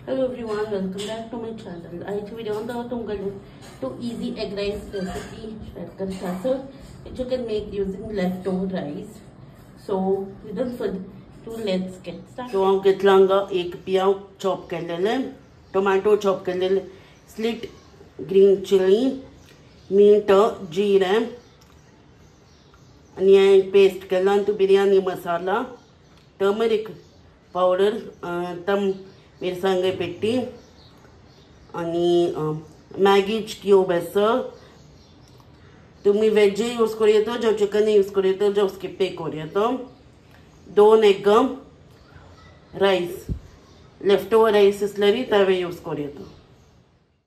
Hello everyone, welcome back to my channel. आजची video मध्ये तुमकडे to easy egg rice recipe share करता so which you can make using leftover rice. So without further ado, let's get started. So हम घेतलांगा एक पियाव chop केलेले, tomato chop केलेले, slit green chilli, मीठ, जीरे आणि हे पेस्ट केला तो बिर्याणी मसाला, टर्मरिक पावडर, तम मिरसांगे पेटी आणि मॅगी क्यूब आसा. तुम्ही वेज यूज करूं येता जो चिकन यूज करूं येता जो स्किप करूं येता. 2 egg, rice leftover rice असल्यारी तवे यूज करूं येता.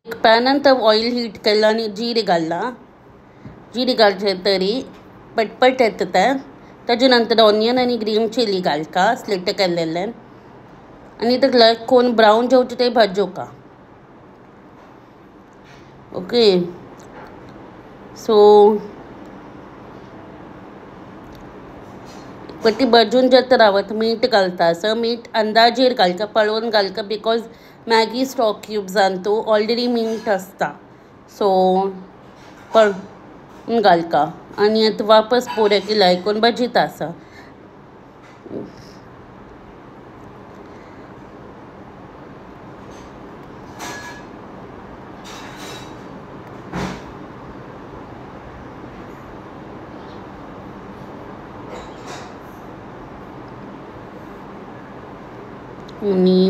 एक पॅनांत ऑयल हीट केला आणि जीरे घालला. जीरे घालचे तरी पटपट येता ताजे नंतर ऑनियन आणि ग्रीन चिली घालता स्लिट केलेले आणि ताका कोण ब्राउन जेवचे ते भाजोका. ओके सो पट्टी भाजून जेता रावत मीठ घालता. सो मीठ अंदाजेर घालता, पळोवन घालता, बिकॉज मॅगी स्टॉक क्यूब्सान तो ऑलरेडी मीठ आसता. सो पळोवन घालता आणि आता वापस पोरे की लायकोन भाजीता आसा. आणि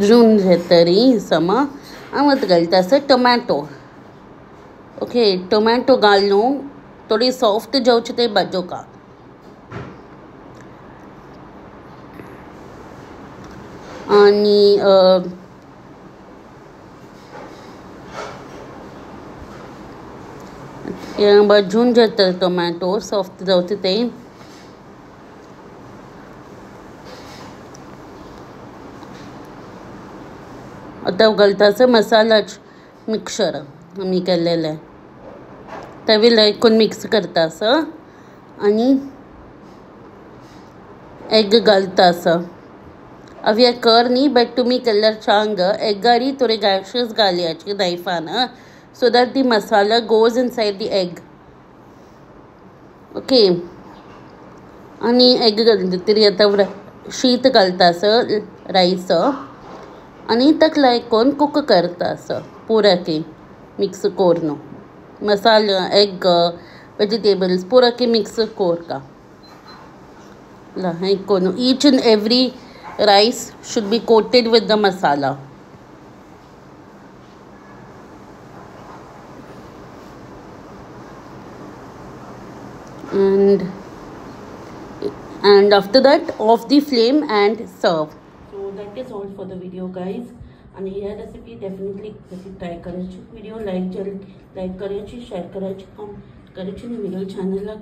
जून तरी समा आमत घालता असं टोमॅटो. ओके टोमॅटो घालून थोडी सॉफ्ट जावचे ते भाजोका. आणि भाजून जाता टोमॅटो सॉफ्ट जावचे ते. आता घालता मसाला मिक्सर आम्ही केलेले तवी लायकून मिक्स करता असं आणि एग घालता असं. अवी कर न्ही बट तुम्ही केल्यार सांग. एगारी थोडे गॅशेस घालयाचे नायफान so that the masala goes inside the egg. Okay आणि एग घालता तरी आता शीत घालता असं राईस आणि ताका लायकोन कुक करता असं पुरा की मिक्स कोरनो मसाला एग वेजिटेबल्स पुरा की मिक्स कोरका हे कोन. Each and every rice should be coated with the masala. And after that off the flame and serve. So that is all for the video guys. आणि ह्या रेसिपी डेफिनेटली ट्राय करायची. Video like करायची, share करायची, comment करायची आणि video चॅनलला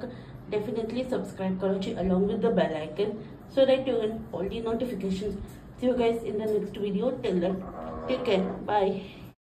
definitely subscribe करायची along with the bell icon so that you get all the notifications. See you guys in the next video. Till then, take care. Bye.